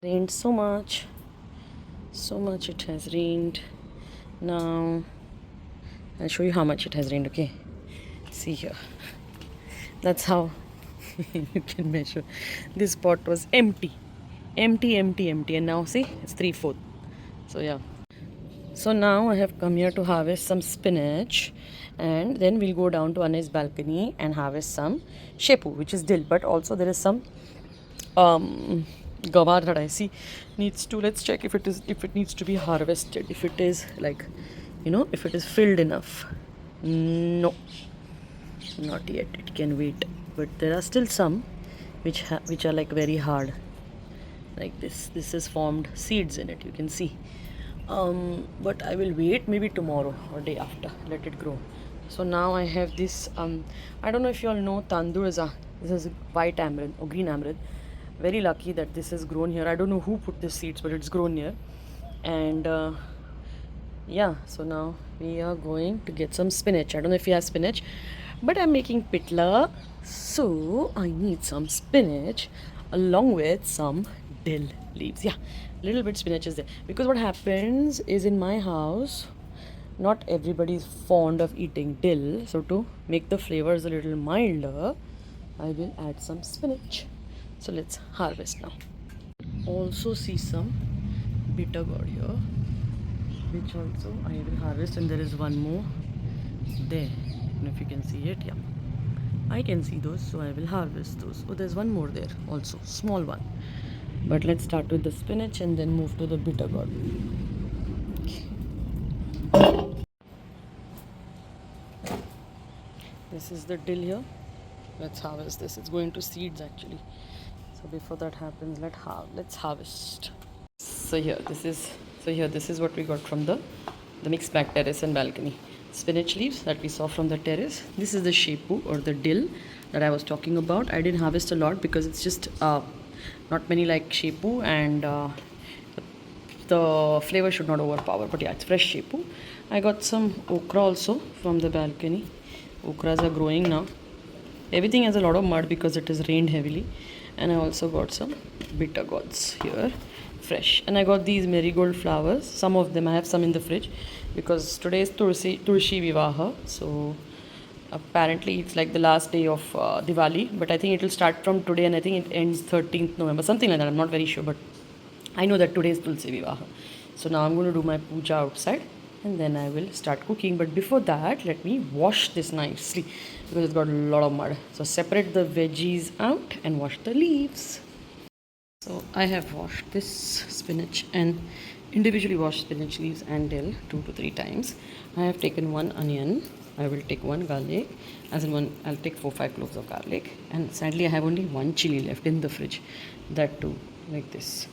Rained so much it has rained. Now I'll show you how much it has rained. Okay, see here. That's how you can measure. This pot was empty, empty, and now see it's 3/4. So yeah. So now I have come here to harvest some spinach, and then we'll go down to Anne's balcony and harvest some shepu, which is dill. But also there is some gawar that I see needs to. Let's check if it needs to be harvested. If it is like, if it is filled enough. No, not yet. It can wait. But there are still some which are like very hard, like this. This has formed seeds in it. You can see. But I will wait maybe tomorrow or day after. Let it grow. So now I have this. I don't know if you all know tandoor is this is white amaranth or green amaranth. Very lucky that this has grown here. I don't know who put the seeds, but it's grown here. And yeah, so now we are going to get some spinach. I don't know if you have spinach, but I'm making pithla, so I need some spinach along with some dill leaves. Yeah, little bit spinach is there, because what happens is in my house not everybody is fond of eating dill, so to make the flavors a little milder I will add some spinach. So let's harvest now. Also see some bitter gourd here, which also I will harvest, and there is one more there. I don't know if you can see it. Yeah, I can see those, so I will harvest those. Oh, there's one more there also, small one. But let's start with the spinach and then move to the bitter gourd. This is the dill here. Let's harvest this. It's going to seeds actually. So before that happens, let's harvest. So here this is what we got from the mixed bag terrace and balcony. Spinach leaves that we saw from the terrace. This is the shepu or the dill that I was talking about. I didn't harvest a lot because it's just not many like shepu, and the flavor should not overpower. But yeah, it's fresh shepu. I got some okra also from the balcony. Okras are growing now. Everything has a lot of mud because it has rained heavily. And I also got some bitter gourds here, fresh. And I got these marigold flowers. Some of them, I have some in the fridge because today is Tulsi Vivaha. So apparently it's like the last day of Diwali. But I think it will start from today, and I think it ends 13th November. Something like that. I'm not very sure, but I know that today is Tulsi Vivaha. So now I'm going to do my puja outside, and then I will start cooking. But before that, let me wash this nicely because it's got a lot of mud. So separate the veggies out and wash the leaves. So I have washed this spinach and individually washed spinach leaves and dill 2 to 3 times. I have taken 1 onion. I will take 1 garlic, as in one. I'll take 4-5 cloves of garlic. And sadly, I have only 1 chili left in the fridge. That too, like this.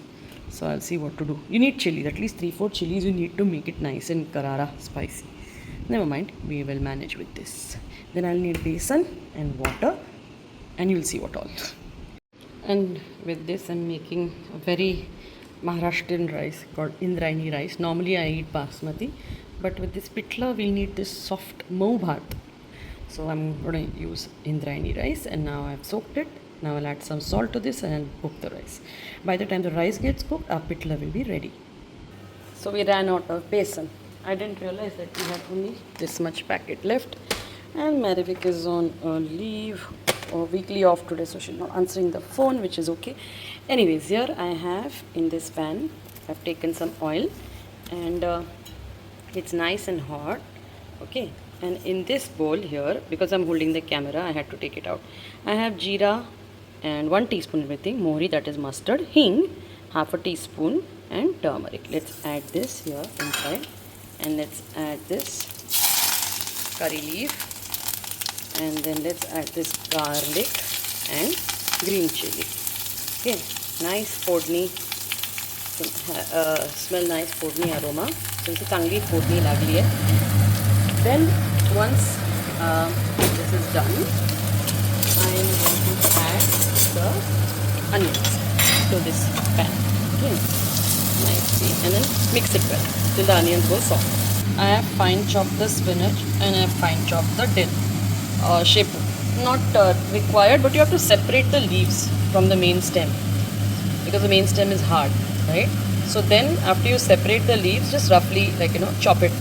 So I'll see what to do. You need chili, at least 3-4 chilies you need to make it nice and karara, spicy. Never mind, we will manage with this. Then I'll need besan and water, and you'll see what all. And with this I'm making a very Maharashtrian rice called Indrayani rice. Normally I eat basmati, but with this pithla we'll need this soft mau bhat. So I'm going to use Indrayani rice, and now I've soaked it. Now I'll add some salt to this and I'll cook the rice. By the time the rice gets cooked, our pithla will be ready. So we ran out of besan. I didn't realize that we had only this much packet left. And Marivik is on a leave or weekly off today, so she's not answering the phone, which is okay. Anyways, here I have in this pan, I've taken some oil, and it's nice and hot. Okay. And in this bowl here, because I'm holding the camera, I had to take it out. I have jeera and 1 teaspoon everything, mohri, that is mustard, hing, half a teaspoon, and turmeric. Let's add this here inside, and let's add this curry leaf, and then let's add this garlic and green chili. Okay, nice podni, smell nice podni aroma. तुमची चांगली फोडणी लागली आहे. Then once this is done, I am going to add the onions to this pan. Okay, nicely, and then mix it well till the onions go soft. I have fine chopped the spinach and I have fine chopped the dill. Shepu, not required, but you have to separate the leaves from the main stem, because the main stem is hard, right? So then after you separate the leaves, just roughly chop it,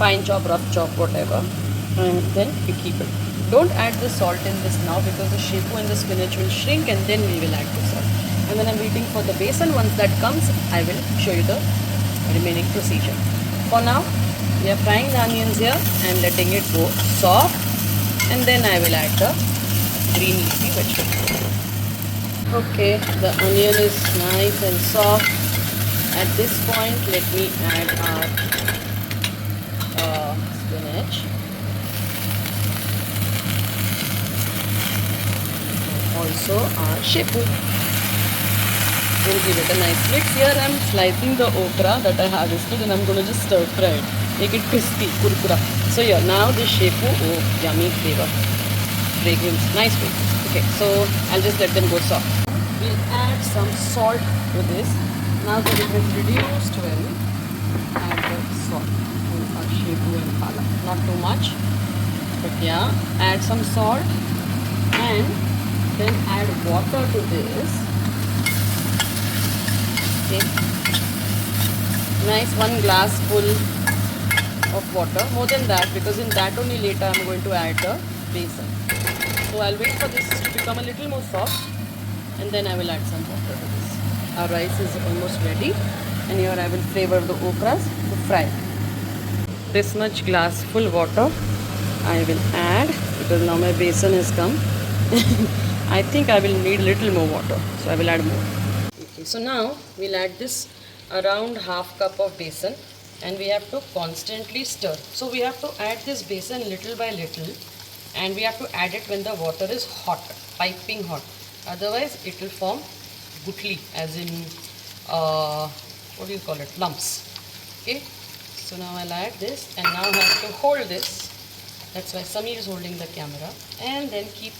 fine chop, rough chop, whatever, and then you keep it. Don't add the salt in this now because the shepu and the spinach will shrink, and then we will add the salt. And then I'm waiting for the besan. Once that comes, I will show you the remaining procedure. For now, we are frying the onions here and letting it go soft, and then I will add the green leafy vegetables. Okay, the onion is nice and soft. At this point, let me add our spinach. Also our shepu. We'll give it a nice mix. Here I am slicing the okra that I harvested, and I'm going to just stir fry it, make it crispy, kurkura. So here, now the shepu, oh yummy flavor, fragrance, nice fragrance. Okay, so I'll just let them go soft. We'll add some salt to this. Now that it has reduced well, add the salt to our shepu and palak. Not too much, but yeah, add some salt and then add water to this. Okay, nice 1 glass full of water, more than that, because in that only later I'm going to add the besan. So I'll wait for this to become a little more soft, and then I will add some water to this. Our rice is almost ready, and here I will flavor the okras to fry. This much glass full water I will add, because now my besan has come. I think I will need a little more water, so I will add more. Okay, so now we'll add this around half cup of besan, and we have to constantly stir. So we have to add this besan little by little, and we have to add it when the water is hot, piping hot. Otherwise it will form gutli, as in what do you call it, lumps. Okay, so now I'll add this, and now I have to hold this. That's why Samir is holding the camera, and then keep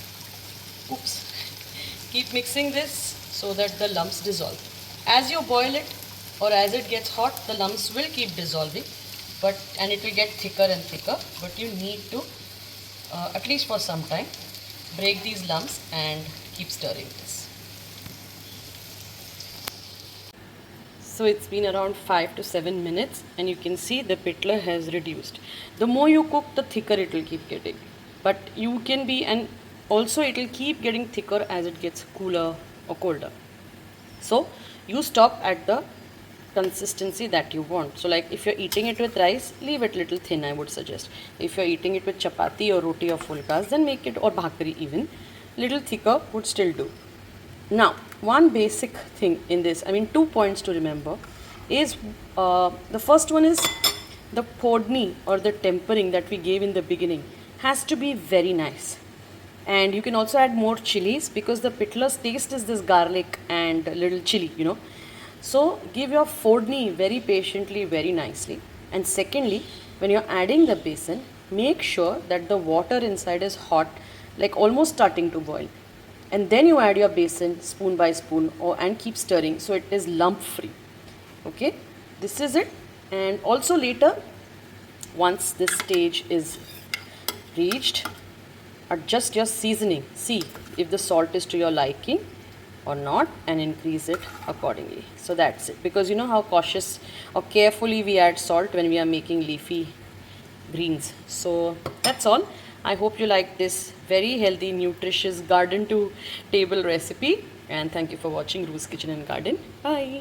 mixing this so that the lumps dissolve. As you boil it, or as it gets hot, the lumps will keep dissolving, and it will get thicker and thicker, but you need to at least for some time break these lumps and keep stirring this. So it's been around 5 to 7 minutes, and you can see the pithla has reduced. The more you cook, the thicker it will keep getting, but you can be, and also it will keep getting thicker as it gets cooler or colder. So you stop at the consistency that you want. So like if you're eating it with rice, leave it little thin, I would suggest. If you're eating it with chapati or roti or fulkas, then make it, or bhakri even, little thicker would still do. Now, one basic thing in this, 2 points to remember is, the first one is the podni or the tempering that we gave in the beginning has to be very nice. And you can also add more chilies, because the pithla's taste is this garlic and a little chili, So give your podni very patiently, very nicely. And secondly, when you're adding the besan, make sure that the water inside is hot, like almost starting to boil. And then you add your besan spoon by spoon, and keep stirring so it is lump free. Okay, this is it. And also later, once this stage is reached, adjust your seasoning. See if the salt is to your liking or not, and increase it accordingly. So that's it, because you know how cautious or carefully we add salt when we are making leafy greens. So that's all. I hope you like this very healthy, nutritious garden to table recipe, and thank you for watching Ru's Kitchen and Garden. Bye.